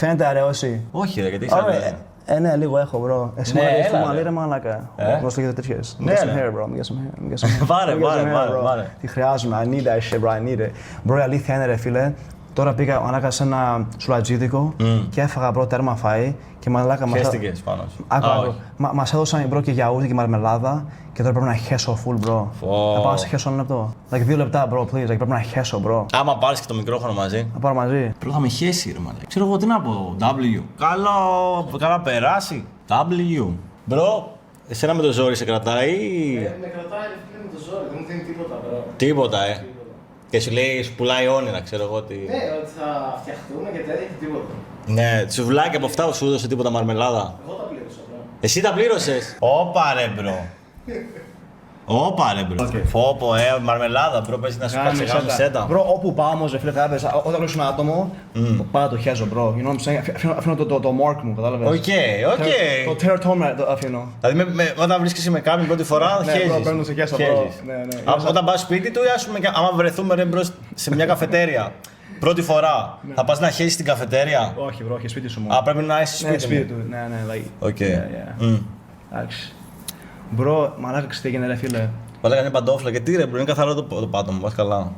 Φαίνεται αραιώσει. Όχι, ρε, γιατί είσαι αραιώσει. Ναι, λίγο έχω, bro. Εσύ μου λέει μαλλί, ρε μαλάκα. Πώς το έχετε τέτοιες. Ναι, Get some hair, bro. Get some hair. Πάρε. Τι χρειάζομαι, I need that shit, bro, I need it. Bro, η αλήθεια είναι, ρε φίλε, τώρα πήγα μαλάκα σε ένα σουλατζίδικο και έφαγα bro τέρμα φαΐ και μαλάκα μας... Χέστηκες πάνω σου. Μας έδωσαν bro και γιαούρτι και μαρμελάδα και τώρα πρέπει να χέσω full, bro. Θα πάω να σε χέσω ένα λεπτό. Like 2 λεπτά, bro, please, like, πρέπει να χέσω, bro. Άμα πάρεις και το μικρόφωνο μαζί. Να πάρω μαζί. Πρώτα θα με χέσει, ρε μαλάκα. Ξέρω εγώ τι να πω, W. Καλά περάσει. W. Bro, εσένα με το ζόρι σε κρατάει ή... Με κρατάει με το ζόρι, δεν μου δίνει τίποτα, bro. Τίποτα, Και σου λέει, σου πουλάει όνειρα, ξέρω εγώ τι. Ναι, ότι θα φτιαχτούμε και τέτοια και τίποτα. Ναι, τσουβλάκι από αυτά σου έδωσε τίποτα μαρμελάδα. Εγώ τα πλήρωσα, bro. Εσύ τα πλήρωσες. Όπα ρε μπρο. Όπα ρε μπρο. Φόπο, μαρμελάδα μπρο, παίζει να σου κάτσει γάμο σέτα. Μπρο, όπου πάω όμως, φίλε, κατάλαβες, όταν γνωρίσω ένα άτομο, πάω να το χέζω, μπρο. You know what I'm saying? Αφήνω το mark μου, κατάλαβες. Οκ. Το territory το αφήνω. Δηλαδή όταν βρίσκεσαι με κάποιον πρώτη φορά, χέζεις. Ναι, παίρνω σε χέζω, μπρο. Όταν πας σπίτι του ή ας πούμε, άμα βρεθούμε ρε μπρο σε μια καφετέρια. Πρώτη φορά, θα πας να χέσεις στην καφετέρια. Όχι, μπρο, όχι, σπίτι σου μόνο. Α, πρέπει να είσαι σπίτι σπίτι του, ναι, like. Οκ. Εντάξει. Μπρο, μαλάκα ξετέγαινε ρε φίλε. Βάλε μια παντόφλα και τι ρε μπρο, είναι καθαρό το πάτωμα, πας καλά.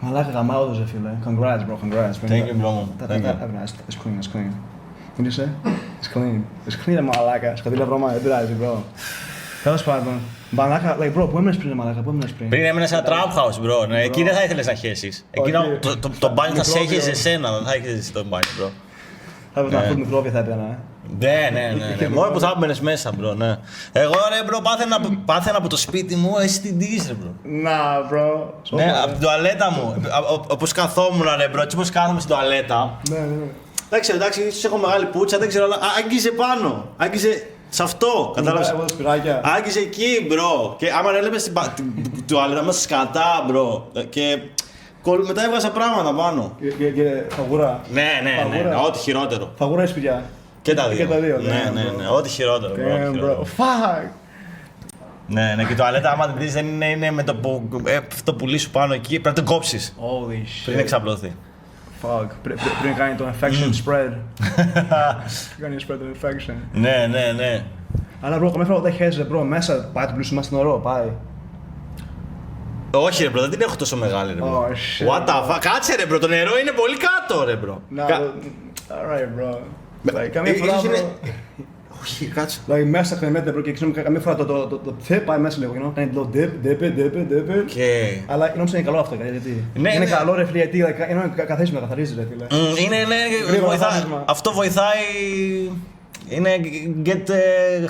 Μαλάκα γαμάω τους ρε φίλε. Congrats bro, congrats. Thank you bro μου. It's clean. Τι είσαι? It's clean ρε μαλάκα. Σκοτείλα βρώμα, δεν πειράζει bro. Τέλος πάντων. Μαλάκα, like bro, πού έμενες πριν μαλάκα, πού έμενες πριν? Πριν έμενες σε ένα trap house bro, εκεί δεν θα ήθελες να χέσεις. Εκείνο το μπάνιο θα σε έχεις εσένα, δεν θα έχεις εσύ το μπάνιο bro. Θα έπαιρνα αυτό μικρόβια θα έπαιρνα. Ναι. Μόνο που θα έμπαινες μέσα bro, ναι. Εγώ ρε bro, πάθαινα από το σπίτι μου, εσύ την τίγεις ρε bro. Να bro. Ναι, από την τουαλέτα μου, όπως καθόμουν ρε bro, έτσι όπως κάθομαι στην τουαλέτα. Ναι. Εντάξει, ίσως έχω μεγάλη πουτσα, δεν ξέρω, αλλά άγγιζε πάνω, άγγιζε σε αυτό, κατάλαβες. Άγγιζε εκεί μπρο. Και άμα έβλεπες την τουαλέτα μας σκατά μπρο. Και μετά έβγαζα πράγματα πάνω. Και φαγουρά. Ναι, ό,τι χειρότερο. Φαγουρά ή σπηλιά. Και τα δύο. Ναι, ό,τι χειρότερο. Fuck. Ναι, και η τουαλέτα άμα την δεις δεν είναι με το πουλί σου πάνω εκεί, πρέπει να το κόψεις. Holy shit. Πριν εξαπλωθεί. Fuck, πριν κάνει το infection spread. Κάνει spread το infection. Ναι. Αλλά bro, καμία φορά όταν χέζε bro, μέσα πάει το πλούσιο μας στην ωρό, πάει. Όχι ρε bro, δεν την έχω τόσο μεγάλη ρε bro. Oh shit. What the fuck, κάτσε ρε bro, το νερό είναι πολύ κάτω ρε bro. Alright bro. Καμία φορά bro. Όχι, κάτσε. Δηλαδή μέσα κρεμέται bro και ξέρουμε καμία φορά το θε πάει μέσα λίγο, κάνει το dip. Αλλά είναι καλό αυτό, γιατί είναι καλό ρε φίλε, γιατί είναι καθαρίζει, καθαρίζει ρε φίλε. Είναι, αυτό βοηθάει, είναι get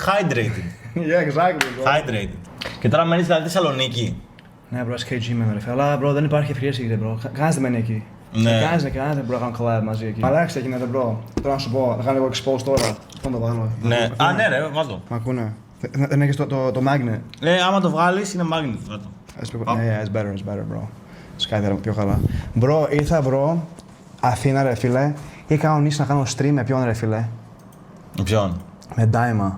hydrated. Yeah, exactly bro. Hydrated. Και τώρα μένεις δηλαδή Θεσσαλονίκη. Ναι bro, SKG μένω ρε φίλε, αλλά bro δεν υπάρχει ευκαιρία εκεί bro, κανένας δεν μένει εκεί. Κανένας δεν μπορεί να κάνει collab μαζί εκεί. Αλλάξτε γίνεται bro, τώρα να σου πω, θα κάνω εγώ expose τώρα. Πού το βάλω. Ναι, ναι ρε, βάλω. Μ' ακούνε. Δεν έχεις το magnet. Άμα το βγάλεις είναι magnet. Yeah, it's better bro. Σκάτε πιο καλά. Bro, ήρθα bro, Αθήνα ρε φίλε, είχα κανονίσει να κάνω stream με ποιον ρε φίλε. Με ποιον? Με Daima.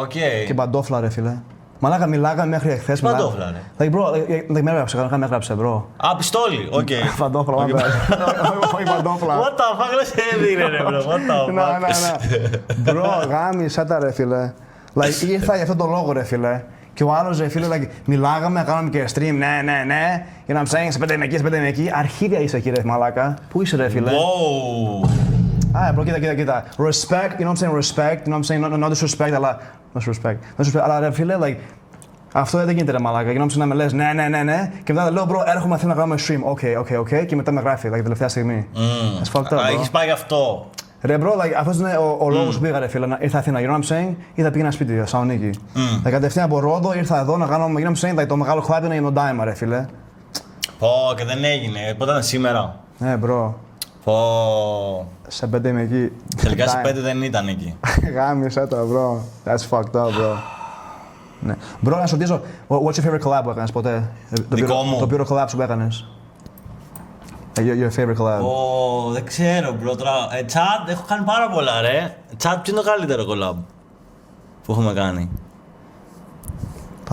Οκ. Και παντόφλα ρε φίλε. Μαλάκα μιλάγαμε μέχρι εχθές. Παντόφλα ρε. Like bro, δεν με έγραψε bro. Α, πιστόλι, οκ. Παντόφλα, όχι παντόφλα. What the fuck λες έδινε ρε bro, what the fuck. Bro, γάμισα τα ρε φίλε. Like ήρθα για αυτόν τον λόγο ρε φίλε. Και ο άλλος ρε φίλε, like, μιλάγαμε, κάναμε και stream, ναι. Για να ψάχνεις, σε πέντε είμαι εκεί, αρχίδια είσαι εκεί ρε μαλάκα. Πού είσαι ρε φίλε. Wow. Bro, κοίτα. Respect, you know what I'm saying, respect, you know what I'm saying, not disrespect, αλλά... Αλλά ρε φίλε, like, αυτό δεν γίνεται ρε μαλάκα, you know what I'm saying, να με λες ναι. Και μετά λέω, bro, έρχομαι Αθήνα να κάνουμε stream, ok, και μετά με γράφει, like, τελευταία στιγμή. That's fucked up, bro. Έχεις πάει γι' αυτό. Ρε bro, like, αυτός είναι ο λόγος που πήγα ρε φίλε, ήρθα Αθήνα, you know what I'm saying, ή θα πήγαινα σπίτι, Θεσσαλονίκη. Κατευθείαν από Ρόδο ήρθα εδώ να κάνω, you know what I'm saying, like, το μεγάλο collab είναι το Daima ρε φίλε. Πω, και δεν έγινε, πότε ήταν σήμερα. Ναι, bro. Πω. Σε 5 είμαι εκεί. Τελικά σε 5 δεν ήταν εκεί. Γάμισα το, bro. That's fucked up, bro. Ναι. Bro, να σου ρωτήσω, what's your favorite collab που έκανες ποτέ? Δικό μου. Το πύρο collab σου που έκανες. Your favorite collab. Δεν ξέρω, bro. Τώρα, chat, έχω κάνει πάρα πολλά, ρε. Chat, ποιο είναι το καλύτερο collab που έχουμε κάνει?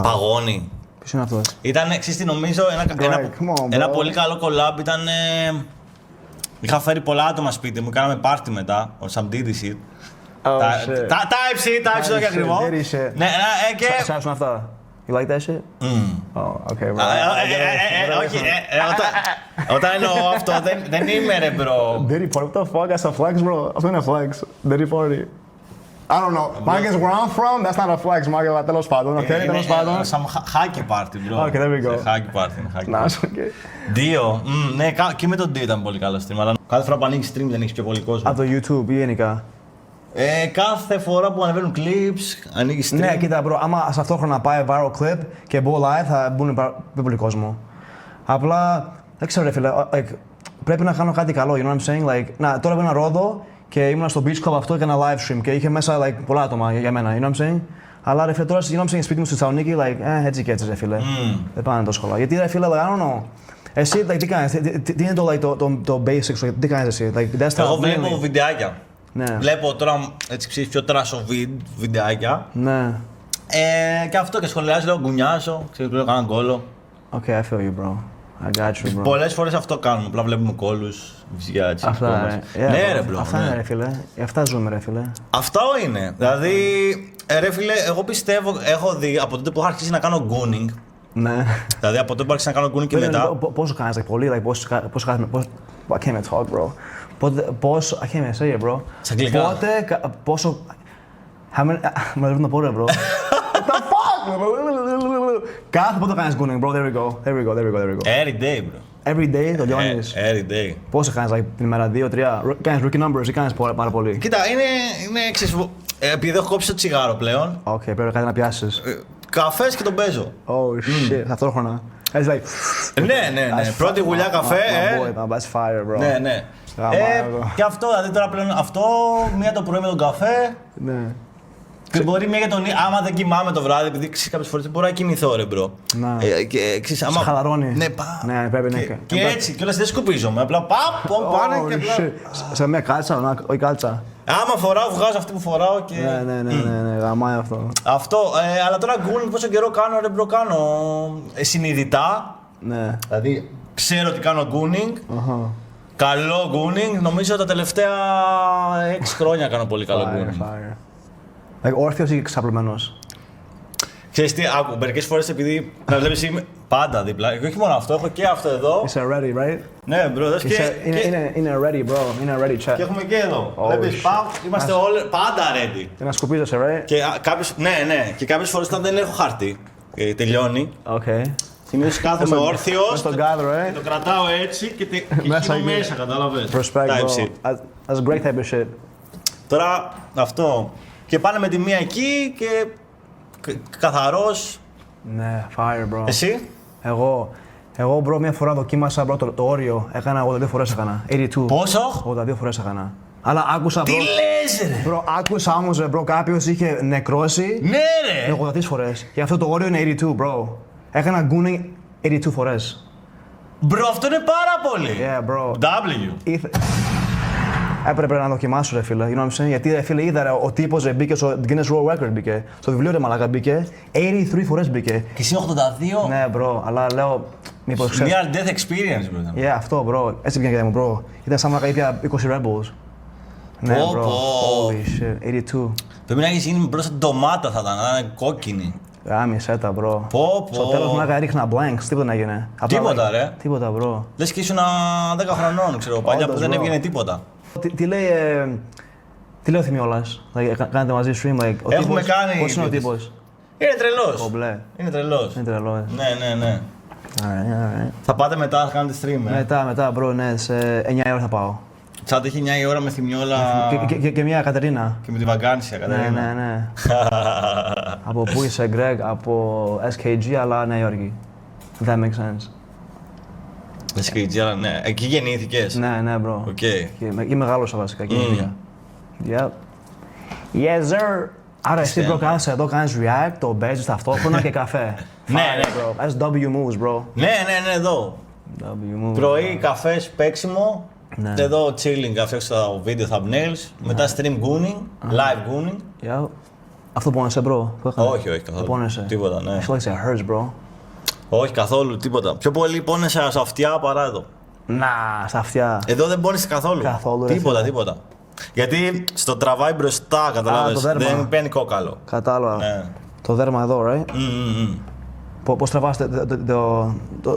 Παγώνει. Ποιος είναι αυτός? Ήταν, ξέρεις τι νομίζω, ένα πολύ καλό collab ήταν Είχα φέρει πολλά άτομα σπίτι μου, κάναμε πάρτι μετά, ο Some Diddy shit. Type το και ακριβώς. Ναι, και... Σ' άρεσουν αυτά? You like that shit? Oh, okay, bro. Όχι, όταν εννοώ αυτό δεν είμαι ρε μπρο. Diddy party, what the fuck, that's a flex, bro. Αυτό είναι flex, Diddy party. I don't know. Μάγκες, where I'm from, that's not a flex, μάγκες, αλλά τέλος πάντων, okay, τέλος πάντων. Σαν χάκι πάρτι, bro. Okay, there we go. Χάκι πάρτι, είναι χάκι. Nice, okay. Δύο, ναι, και με τον Δύο ήταν πολύ καλό stream, αλλά κάθε φορά που ανοίγεις stream δεν έχεις πιο πολύ κόσμο. Από το YouTube ή γενικά? Κάθε φορά που ανεβαίνουν clips, ανοίγεις stream. Ναι, κοίτα, bro, άμα σε αυτόχρονα πάει viral clip και μπω live θα μπουν πιο πολύ κόσμο. Απλά, δεν ξέρω ρε φίλε, πρέπει να κάνω κάτι καλό, you know what I'm saying? Like, τώρα ήμουν Ρόδο και ήμουν στο Beach Club αυτό, έκανα live stream και είχε μέσα πολλά άτομα για μένα, you know what I'm saying? Αλλά ρε φίλε, τώρα you know what I'm saying, σπίτι μου στη Θεσσαλονίκη, έτσι και έτσι ρε φίλε. Δεν πάνε τόσο καλά. Γιατί ρε φίλε, I don't know. Εσύ, τι κάνεις, τι είναι το basics, τι κάνεις εσύ? Εγώ βλέπω βιντεάκια. Ναι. Βλέπω τώρα, έτσι ξέρεις, πιο τράσο βιντεάκια. Ναι. Και αυτό και σχολιάζω, λέω γκουνιάζω, ξέρεις, λέω κανένα γκόλο. Okay, I feel you, bro. I got you, bro. Πολλές φορές αυτό κάνουμε, απλά βλέπουμε κόλλους, φυσικά έτσι. Αυτά, Ναι ρε μπρο. Αυτά είναι ρε φίλε, αυτά ζούμε ρε φίλε. Αυτό είναι, δηλαδή, ρε φίλε, εγώ πιστεύω, έχω δει από τότε που είχα αρχίσει να κάνω γκούνινγκ. Ναι. Δηλαδή από τότε που άρχισα να κάνω γκούνινγκ και μετά. Πόσο κάνεις, πολύ, πόσο κάνεις, I can't even talk, bro. Πόσο, I can't even say it, bro. Στα αγγλικά. Πότε, πόσο, μα δεν το πω ρε, bro. What the fuck, κάθε πότε κάνεις γκούνινγκ, bro, there we go. Every day, bro. Every day το λιώνεις. Every day. Πόσο κάνεις, την ημέρα, 2-3, κάνεις rookie numbers ή κάνεις πάρα πολύ? Κοίτα, είναι εξής, επειδή έχω κόψει το τσιγάρο πλέον. Οκ, πρέπει κάτι να πιάσεις. Καφές και τον παίζω. Oh shit, ταυτόχρονα. Έτσι like. Ναι. Πρώτη γουλιά καφέ, That's fire, bro. Ναι. Και αυτό, δηλαδή τώρα πλέον αυτό, μία το πρωί με τον καφέ. Ναι. Και μπορεί μία για τον άμα δεν κοιμάμαι το βράδυ, επειδή ξέρεις κάποιες φορές δεν μπορώ να κοιμηθώ ρε μπρο. Να. Σε χαλαρώνει. Ναι, Ναι, πρέπει να. Και έτσι, κιόλας δεν σκουπίζομαι, απλά πάνε και απλά. Σε μια κάλτσα, όχι κάλτσα. Άμα φοράω, βγάζω αυτή που φοράω και. Ναι, γαμάει αυτό. Αυτό, αλλά τώρα γκούνινγκ πόσο καιρό κάνω ρε μπρο, κάνω συνειδητά. Ναι. Δηλαδή, ξέρω ότι κάνω γκούνινγκ. Καλό γκούνινγκ, νομίζω τα τελευταία 6 χρόνια κάνω πολύ καλό γκούνινγκ. Όρθιος ή ξαπλωμένος? Ξέρεις τι, άκου, μερικές φορές επειδή να βλέπεις είμαι πάντα δίπλα, και όχι μόνο αυτό, έχω και αυτό εδώ. Είσαι ready, right? Ναι, bro, δες και... Είναι ready, bro, είναι ready, chat. Και έχουμε και εδώ. Βλέπεις, είμαστε όλοι πάντα ready. Και να σκουπίζεσαι, right? Και κάποιες, ναι, και κάποιες φορές όταν δεν έχω χαρτί, τελειώνει. Okay. Συνήθως κάθομαι όρθιος, Μες στον κάδρο, το κρατάω έτσι και χύνω μέσα, κατάλαβες. Respect, bro. That's great type of shit. Τώρα αυτό. Και πάνε με τη μία εκεί και καθαρός. Ναι, fire, bro. Εσύ? Εγώ, bro, μια φορά δοκίμασα, bro, το όριο. Έκανα 82 φορές έκανα. 82. Πόσο? 82 φορές έκανα. Αλλά άκουσα, bro. Τι λες ρε! Bro, άκουσα όμως, bro, κάποιος είχε νεκρώσει. Ναι ρε! Με 83 φορές. Και αυτό το όριο είναι 82, bro. Έκανα γκούνινγκ 82 φορές. Μπρο, αυτό είναι πάρα πολύ! Yeah, bro. W. Έπρεπε να δοκιμάσω, ρε φίλε. You know what I'm saying? Γιατί, ρε φίλε, είδα ο τύπος μπήκε στο Guinness World Record. Μπήκε. Στο βιβλίο, ρε μαλάκα, μπήκε. 83 φορές μπήκε. Και εσύ 82. Ναι, bro, αλλά λέω. Μήπως ξέρεις. Near death experience, bro. Αυτό, bro. Έτσι πήγαινε και μου, bro. Ήταν σαν να ήπια 20 Red Bulls. Ναι, bro. Holy shit. 82. Πρέπει να έχεις γίνει μπροστά την ντομάτα, θα ήταν, να είναι κόκκινη. Γάμισε τα, bro. Πω. Στο τέλος μου έριχνα blanks, τίποτα να έγινε. Τίποτα, ρε. Τίποτα, bro. Λες και ήσουν 10 χρονών, ξέρω, παλιά που δεν έβγαινε τίποτα. Τι λέει ο Θημιόλας, κάνετε μαζί stream, Έχουμε κάνει. Πώς είναι ο τύπος? Είναι τρελός. Κομπλέ. Είναι τρελός. Είναι τρελό, Ναι. Alright. Θα πάτε μετά, θα κάνετε stream, Μετά, bro, ναι, σε 9 η ώρα θα πάω. Τσάτ έχει 9 η ώρα με Θημιόλα. Και μια Κατερίνα. Και με τη Βαγκάνσια, Κατερίνα. Ναι. Από πού είσαι, Greg, από SKG, αλλά Νέα Υόρκη. That makes sense. SKG, αλλά ναι. Εκεί γεννήθηκες. Ναι, bro. Οκ. Εκεί μεγάλωσα βασικά, εκεί Yep. Yes, sir. Άρα εσύ, bro, κάθεσαι εδώ, κάνεις react, το παίζεις ταυτόχρονα και καφέ. Ναι, bro. That's W moves, bro. Ναι, εδώ. W moves. Πρωί, καφές, παίξιμο. Ναι. Εδώ chilling, φτιάξω τα βίντεο thumbnails. Μετά stream gooning, live gooning. Yep. Αυτό πόνεσαι, bro. Όχι, καθόλου. Πόνεσαι. Τίποτα, ναι. I feel like it hurts, bro. Όχι καθόλου, τίποτα. Πιο πολύ πόνεσα στα αυτιά παρά εδώ. Να, στα αυτιά. Εδώ δεν πόνεσαι καθόλου. Καθόλου, ρε Τίποτα, φίλε. τίποτα. Γιατί στο τραβάει μπροστά, καταλάβες. το δέρμα. Δεν παίρνει κόκαλο. Κατάλαβα. Ναι. Το δέρμα εδώ, right? Πώς τραβάς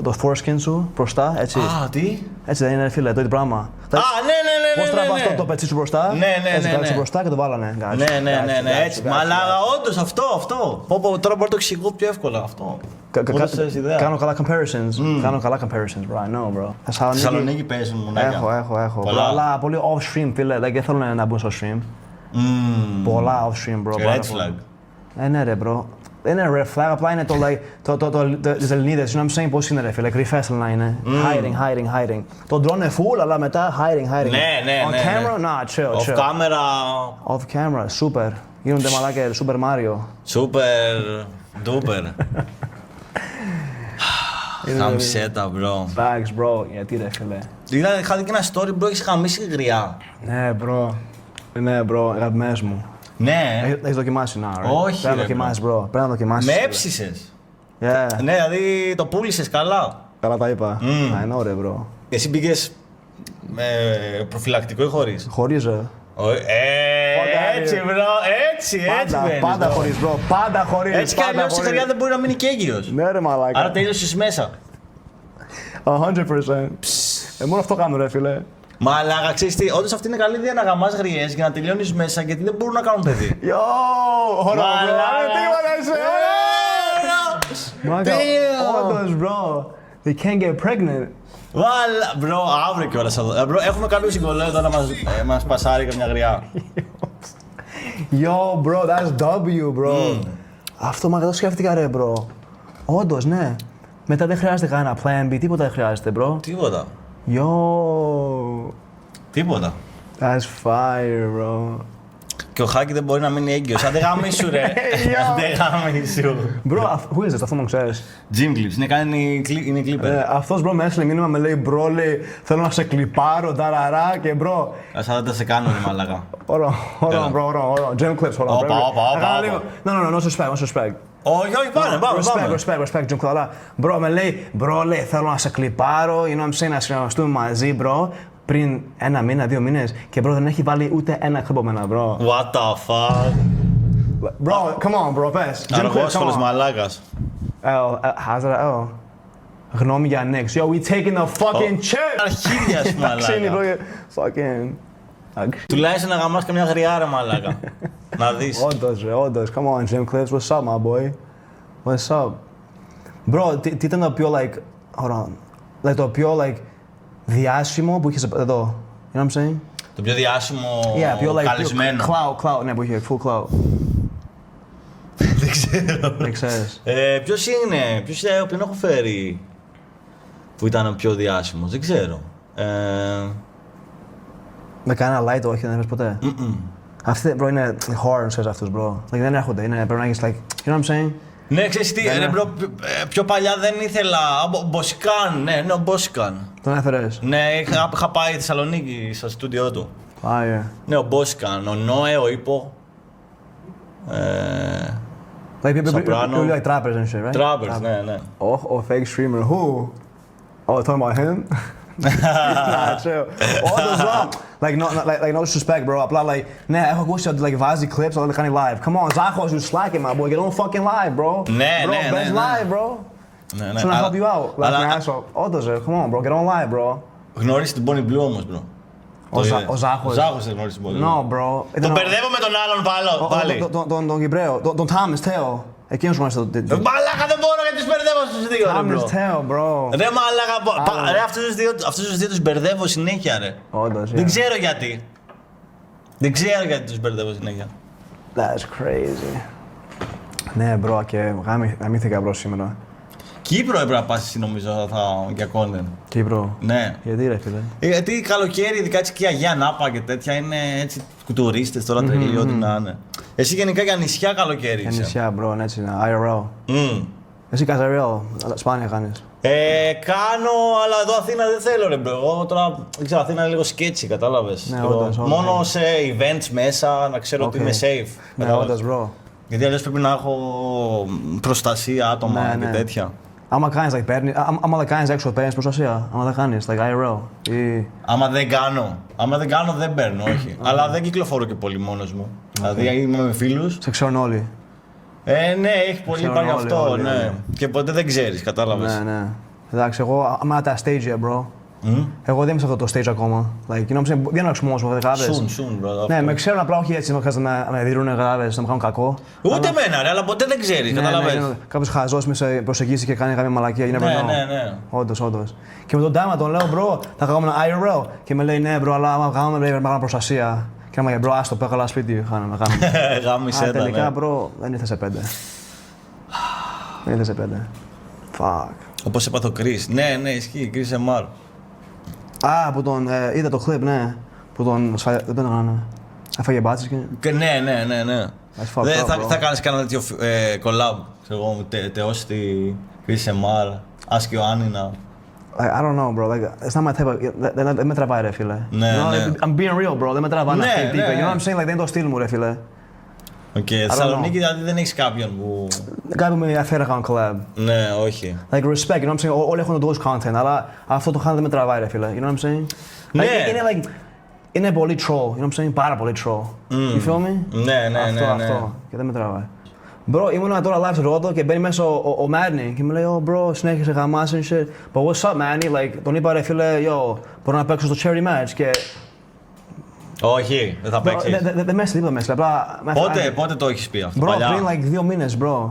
το foreskin σου μπροστά, έτσι. Α, τι. Έτσι δεν είναι, φίλε, το ίδιο πράγμα. Α, ναι. Πώς τραβάς το πετσί σου μπροστά. Ναι. Έτσι κράτησε μπροστά και το βάλανε. Ναι, έτσι. Μαλάκα, όντως αυτό. Πω, τώρα μπορώ να το εξηγώ πιο εύκολα αυτό. Πώς έχεις ιδέα. Κάνω καλά comparisons. Κάνω καλά comparisons, bro. I know, bro. Θεσσαλονίκη παίζουν μονάκια. Έχω. Πολλά. Αλλά πολύ off-stream, φίλε. Δεν θέλουν να μπουν στο stream. Πολλά off-stream, bro. Red flag. Ναι, ρε, bro. Δεν είναι red flag, απλά είναι τις Ελληνίδες, you know what I'm saying, πώς είναι ρε φίλε, κρυφές θέλουν να είναι. Hiding. Τον τρώνε full, αλλά μετά hiding. Ναι. On camera, nah, chill. Off camera. Off camera, super. Γίνονται μαλάκια Super Mario. Super duper. Χαμισέτα, bro. Facts, bro, γιατί ρε φίλε. Είχα δει και ένα story, bro, έχεις χαμίσει γριά. Ναι, bro, αγαπημένες μου. Ναι. Έχεις δοκιμάσει, να, ρε. Όχι, Πρέπει να ρε, δοκιμάσεις, bro. Πρέπει να δοκιμάσεις. Με έψησες. Yeah. Ναι, δηλαδή το πούλησες καλά. Καλά τα είπα. I know, ρε, bro. Εσύ πήγες με προφυλακτικό ή χωρίς. Χωρίς, ρε. Έτσι, bro, έτσι μπαίνεις, Πάντα bro. χωρίς, bro. Πάντα χωρίς. Έτσι κι αλλιώς η χρειά δεν μπορεί να μείνει και έγκυος. Ναι, ρε, μαλάκα. Άρα τελείωσες μέσα. 100%. Μόνο αυτό κάνω, ρε, φίλε. Μαλάκα, ξέρεις τι, όντως αυτή είναι καλή ιδέα να γαμάς γριές για να τελειώνεις μέσα γιατί δεν μπορούν να κάνουν παιδί. Yo, hold on, bro. Τίποτα είσαι. Μαλάκα, όντως, bro. They can't get pregnant. Μπρο, αύριο κιόλας θα δω. Bro, έχουμε κάποιο συγκολό εδώ να μας πασάρει καμιά γριά. Yo, bro, that's W, bro. Αυτό μα το σκέφτηκα, ρε, bro. Όντως, ναι. Μετά δεν χρειάζεται κανένα plan B, τίποτα δεν χρειάζεται, bro. Τίποτα. Yo, Τίποτα. that's fire, bro. Και ο Χάκη δεν μπορεί να μείνει έγκυος. Αν δεν γαμίσου, ρε. Αν δεν γαμίσου. Bro, who is this, αυτό μου ξέρεις. Gym clips, είναι κλίπερ. Αυτός, bro, με έστειλε μήνυμα, με λέει, bro, λέει, θέλω να σε κλιπάρω, ταραρά, και bro. Ας θα τα σε κάνω, ρε μαλάκα. Hold on, bro. Gym clips, hold on. Όπα. No, no disrespect. Όχι, πάμε. Respect, Jim Claw. Αλλά, bro, με λέει, λέει, θέλω να σε κλιπάρω, you know what I'm saying, να συνεργαστούμε μαζί, bro, πριν 1 μήνα, 2 μήνες, και bro, δεν έχει βάλει ούτε ένα κλιπ από μένα, bro. What the fuck. Bro, come on, bro, πες. Jim Clips, come Αργόσχολος on. μαλάκας. L. Γνώμη για next. Yo, we taking the fucking chip. Αρχίδια σου, Εντάξει, μαλάκα. fucking. Τουλάχιστον να γαμάς καμιά γριά, ρε μαλάκα. Να δεις. Όντως. Come on, Jim Clips, what's up, my boy? What's up? Bro, τι ήταν το πιο, like, hold on. Like, το πιο, like, διάσημο που είχες εδώ. You know what I'm saying? Το πιο διάσημο Πιο, like, καλεσμένο. Clout, ναι, που είχε, full clout. Δεν ξέρω. Δεν ξέρεις. Ποιος είναι, ποιον έχω φέρει που ήταν ο πιο διάσημος, δεν ξέρω. Με κανένα light, όχι, δεν είπες ποτέ. Αυτοί, bro, είναι hard, ξέρεις αυτούς, bro. Like, δεν έρχονται, πρέπει να έχεις, like, you know what I'm saying? Ναι, ξέρεις τι, ρε μπρο, πιο παλιά δεν ήθελα, Μποσικάν, ναι, ο Μποσικάν. Τον έφερες. Ναι, είχα πάει Θεσσαλονίκη στο στούντιό του. Fire. Ναι, ο Μποσικάν, ο Νόε, ο Ίπο. Like, Soprano. people like trappers and shit, right? Trappers, ναι. Oh, fake streamer, who? Oh, talking about him? Nah, chill. Όντως, bro. Like, no disrespect, bro. Απλά, like, ναι, έχω ακούσει ότι, like, βάζει clips, αλλά δεν κάνει live. Come on, Zachos, you slacking, my boy. Get on fucking live, bro. Ναι, bro, best live, bro. Ναι. Trying to help you out. Like, my asshole. Όντως, come on, bro. Get on live, bro. Γνώρισε την Bonnie Blue όμως, bro. Ο Ζάχος. Ο Ζάχος δεν γνώρισε την Bonnie Blue. No, bro. Τον μπερδεύω με τον άλλον πάλι. Τον Κυπρέο, τον Thomas Teo. Εκείνος γνώρισε το... Μαλάκα δεν μπορώ γιατί τους μπερδεύω στους δύο, ρε Thomas bro. Teo, bro. Ρε μαλάκα, ρε αυτούς τους δύο τους μπερδεύω συνέχεια, ρε. Όντως, Δεν ξέρω γιατί. Δεν ξέρω γιατί τους μπερδεύω συνέχεια. That's crazy. Ναι, bro, και γαμήθηκα, bro, σήμερα. Κύπρο έπρεπε να πας εσύ νομίζω για content. Κύπρο. Ναι. Γιατί, ρε, φίλε. Γιατί καλοκαίρι, ειδικά έτσι και η Αγία Νάπα και τέτοια, είναι έτσι τουρίστες τώρα τρελοί, ό,τι να είναι. Εσύ γενικά για νησιά καλοκαίρι Για είσαι. νησιά, bro, έτσι είναι. IRL. Εσύ κάνεις IRL, σπάνια κάνεις. Κάνω, αλλά εδώ Αθήνα δεν θέλω ρε μπρο. Εγώ τώρα, δεν ξέρω, Αθήνα είναι λίγο σκέτσι, κατάλαβες. Ναι, όντως. Μόνο σε events μέσα, να ξέρω ότι είμαι safe. Ναι, κατάλαβες. όντως, bro. Γιατί αλλιώς πρέπει να έχω προστασία άτομα Ναι, και ναι. τέτοια. Άμα κάνεις, like, άμα δεν κάνεις έξω, παίρνεις προστασία. Άμα δεν κάνεις, like, IRL. Άμα δεν κάνω, δεν παίρνω, όχι. Αλλά δεν κυκλοφορώ και πολύ μόνος μου. Δηλαδή, είμαι με φίλους. Σε ξέρουν όλοι. Ναι, έχει πολύ Ξέρουν υπάρχει όλοι, αυτό, όλοι, ναι. όλοι. Και ποτέ δεν ξέρεις, κατάλαβες. Ναι. Εντάξει, εγώ, άμα τα stage, bro. Εγώ δεν είμαι σε αυτό το stage ακόμα. Like, you know what I'm saying, δεν είναι εξωμός μου, γράβες. Soon, bro. Ναι, με ξέρουν απλά, όχι έτσι, να με δίνουν γράβες, να μου κάνουν κακό. Ούτε εμένα, ρε, αλλά ποτέ δεν ξέρεις, καταλαβαίνεις. Ναι, κάποιος χαζός με σε προσεγγίσει και κάνει κάποια μαλακία, you never know. Ναι. Όντως. Και με τον Τάμα τον λέω, bro, θα κάνουμε ένα IRL. Και με λέει, ναι, bro, αλλά άμα κάνουμε, λέει, να κάνουμε προστασία. Και άμα, bro, άστο, πέχαλα σπίτι, να κάνουμε. Γάμισε τα, Τελικά, ναι. bro, δεν ήρθε σε 5. Δεν ήρθε σε 5. Fuck. Όπως έπαθε ο Chris. Ναι, ισχύει, Chris MR. Που τον είδα το clip, ναι. Που τον δεν τον έκανα. Έφαγε μπάτσες και... Ναι. That's fucked Δεν up, bro. θα κάνεις κανένα τέτοιο collab. Ξέρω εγώ, Τεώστη, Chris MR, Άσκη ο Άνινα. I don't know, bro. Like, it's not my type of... Δεν με τραβάει, ρε φίλε. Ναι, You know, ναι. I'm being real, bro. Δεν με τραβάει να Ναι, αυτή η τύπη. ναι. You know what I'm saying? Like, δεν είναι το στυλ μου, ρε φίλε. Οκ, Θεσσαλονίκη δηλαδή δεν έχεις κάποιον που... Κάποιοι με ενδιαφέρει να κάνω collab. Ναι, όχι. Like, respect, you know what I'm saying? Όλοι έχουν το ghost content, αλλά αυτό το χάνει δεν με τραβάει, ρε φίλε. You know what I'm saying? Ναι. Like, είναι πολύ troll, you know what I'm saying? Πάρα πολύ troll. You feel me? Ναι. Αυτό. Και δεν με τραβάει. Bro, ήμουνα τώρα live στο Ρόδο και μπαίνει μέσα ο Madney και μου λέει, oh bro, συνέχισε γαμάς and shit. But what's up, Manny? Like, τον είπα ρε φίλε, yo, μπορώ να παίξω στο cherry match και... Όχι, δεν θα παίξεις. Δεν με έστειλε τίποτα μέσα, απλά... Πότε το έχεις πει αυτό, Bro, παλιά? πριν like 2 μήνες, bro.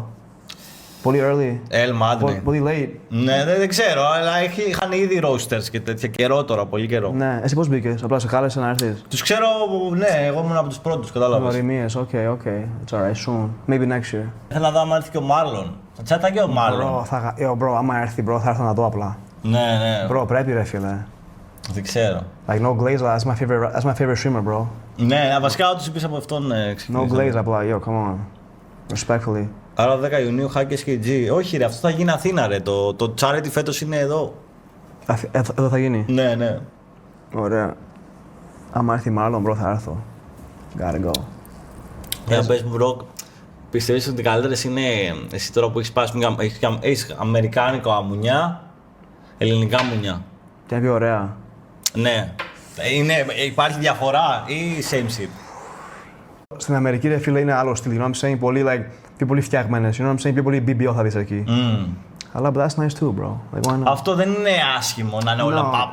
Πολύ early. Madney. Πολύ late. Ναι, δεν ξέρω, αλλά είχαν ήδη roasters και τέτοια καιρό τώρα, πολύ καιρό. Ναι, εσύ πώς μπήκες, απλά σε κάλεσε να έρθεις. Τους ξέρω, ναι, εγώ ήμουν από τους πρώτους, κατάλαβες. Γνωριμίες, okay. It's alright, soon. Maybe next year. Θέλω να δω άμα έρθει και ο Μάρλον. Θα τσάταγε ο Μάρλον. Bro, άμα έρθει, bro, θα έρθω να δω απλά. Ναι. Bro, πρέπει ρε φίλε. Δεν ξέρω. Like, no glaze, that's my favorite streamer, bro. Ναι, βασικά ό,τι σου πεις από αυτόν No ξεκινήσαμε. glaze, απλά, yo, come on. Respectfully. Άρα 10 Ιουνίου, Hackers και G. Όχι ρε, αυτό θα γίνει Αθήνα ρε, το charity φέτος είναι εδώ. Εδώ θα γίνει. Ναι. Ωραία. Άμα έρθει μάλλον, bro, θα έρθω. Gotta go. Για πες μου bro, πιστεύεις ότι οι καλύτερες είναι εσύ τώρα που έχεις πάει, έχεις αμερικάνικο αμουνιά, ελληνικά μουνιά. Και είναι πιο ωραία. Ναι. Υπάρχει διαφορά ή same shit? Στην Αμερική, ρε φίλε, είναι άλλο στυλ. You know what I'm saying? Πολύ, like, πιο πολύ φτιαγμένες. You know what I'm saying? Πιο πολύ BBO θα δεις εκεί. Αλλά but that's nice too, bro. Like, why not? Αυτό δεν είναι άσχημο να είναι όλα παπ.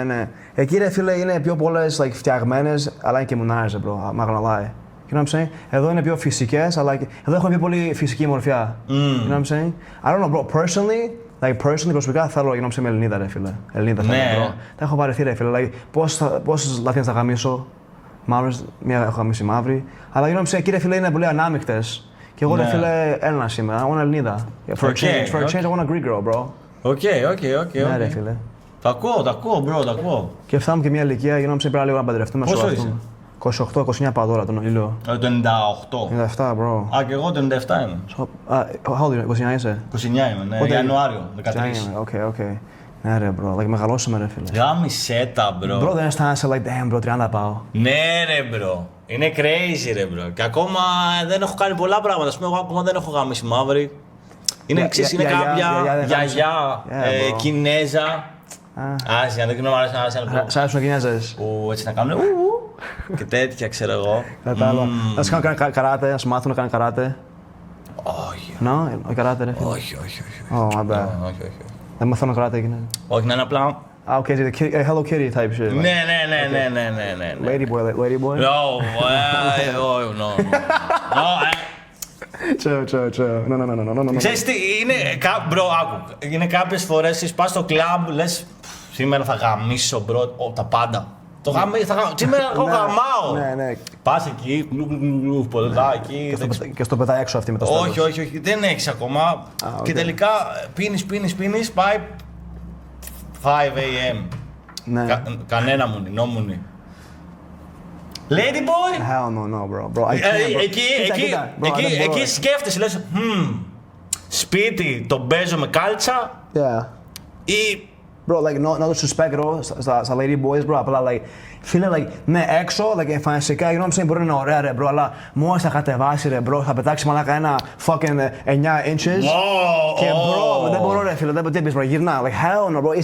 Ναι. Εκεί, ρε φίλε, είναι πιο πολλές like, φτιαγμένες, αλλά είναι και μουνάριζε, bro. I'm not gonna lie. You know what I'm saying? Εδώ είναι πιο φυσικές, αλλά εδώ έχουμε πιο πολύ φυσική μορφιά. You know what I'm saying? I don't know, bro. Personally, προσωπικά θέλω, you know what I'm saying, με Ελληνίδα, ρε φίλε. Ελληνίδα θέλω, bro. Τα έχω βαρεθεί, ρε φίλε. Like, πόσες Λατίνες θα γαμίσω, μαύρες, μία έχω γαμίσει μαύρη. Αλλά, you know what I'm saying, εκεί, ρε φίλε, είναι πολύ ανάμεικτες. Και εγώ, ρε φίλε, Έλληνας είμαι. I want Ελληνίδα. For a change, I want a Greek girl, bro. Οκ. Ναι, ρε φίλε. Τα ακούω, bro, τα ακούω. Και φτάνουμε και μια ηλικία, you know what I'm saying, πρέπει να λίγο να παντρευτούμε. Πόσο είσαι? 28-29 παδόρα τον ήλιο. Το 98. 97, bro. Α, και εγώ το 97 είμαι. How old are you? 29 είσαι? 29 είμαι, ναι. Ιανουάριο, 13. Οκ. Ναι ρε bro, like, μεγαλώσαμε ρε φίλε. Γάμισε τα, bro. Bro, δεν αισθάνεσαι like, damn bro, 30 πάω. Ναι ρε, bro. Είναι crazy, ρε, bro. Και ακόμα δεν έχω κάνει πολλά πράγματα. Ας πούμε, εγώ ακόμα δεν έχω γαμίσει μαύρη. Είναι, ξέρεις, είναι κάποια γιαγιά, Κινέζα. Άσια, δεν ξέρω αν αρέσει. Σ' άρεσουν οι Κινέζες? Που έτσι να κάνουν και τέτοια, ξέρω εγώ. Κατάλαβα. Να σου κάνουν καράτε, να σου μάθουν να κάνουν καράτε. Όχι. No, όχι καράτε ρε φίλε. Όχι. Oh, my bad. Όχι. Δεν μαθαίνω καράτε εκεί. Όχι, να είναι απλά. Okay, Hello Kitty type shit. Ναι. Lady boy. No, No. Ξέρεις τι, είναι, bro, άκου, είναι κάποιες φορές πας στο κλαμπ, λες σήμερα θα γαμίσω, bro, τα πάντα. Σήμερα εγώ γαμάω. Ναι. Πας εκεί, πολλά εκεί. Και στο πετάει έξω αυτή με το στέλος. Όχι, δεν έχεις ακόμα. Και τελικά πίνεις, πάει 5 AM. Ναι. Κανένα μουνι, no μουνι. Lady boy! Hell no, bro. I can't, bro. Εκεί σκέφτεσαι, λες, σπίτι τον παίζω με κάλτσα Yeah. ή Bro, like, no disrespect, bro, στα lady boys, bro, απλά, like, φίλε, like, ναι, έξω, like, εμφανιστικά, you know what I'm saying, μπορεί να είναι ωραία, ρε, bro, αλλά μόλις θα κατεβάσει, ρε, bro, θα πετάξει μαλάκα ένα fucking 9 inches. Και, bro, δεν μπορώ, ρε, φίλε, δεν μπορώ, bro, γυρνά, like, hell no, bro, η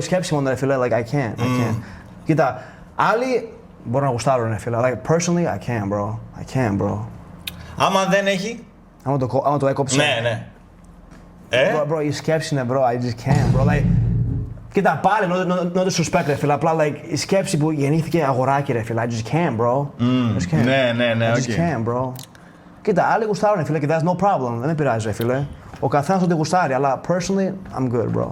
σκέψη μόνο, ρε, φίλε, like, I can't. Κοίτα, άλλοι μπορούν να γουστάρουν, ρε, φίλε, like, personally, I can't, bro. Άμα δεν έχει. Άμα το έκοψε. Ναι. Bro, η σκέψη είναι, bro, I just can't, bro, like, κοίτα, πάλι, no disrespect, ρε φίλε, απλά, like, η σκέψη που γεννήθηκε αγοράκι, ρε φίλε, I just can't, bro. Just can't. Ναι, I just can't, bro. Κοίτα, άλλοι γουστάρουν, ρε φίλε, και that's no problem, δεν με πειράζει, ρε φίλε. Ο καθένας ό,τι γουστάρει, αλλά personally, I'm good, bro.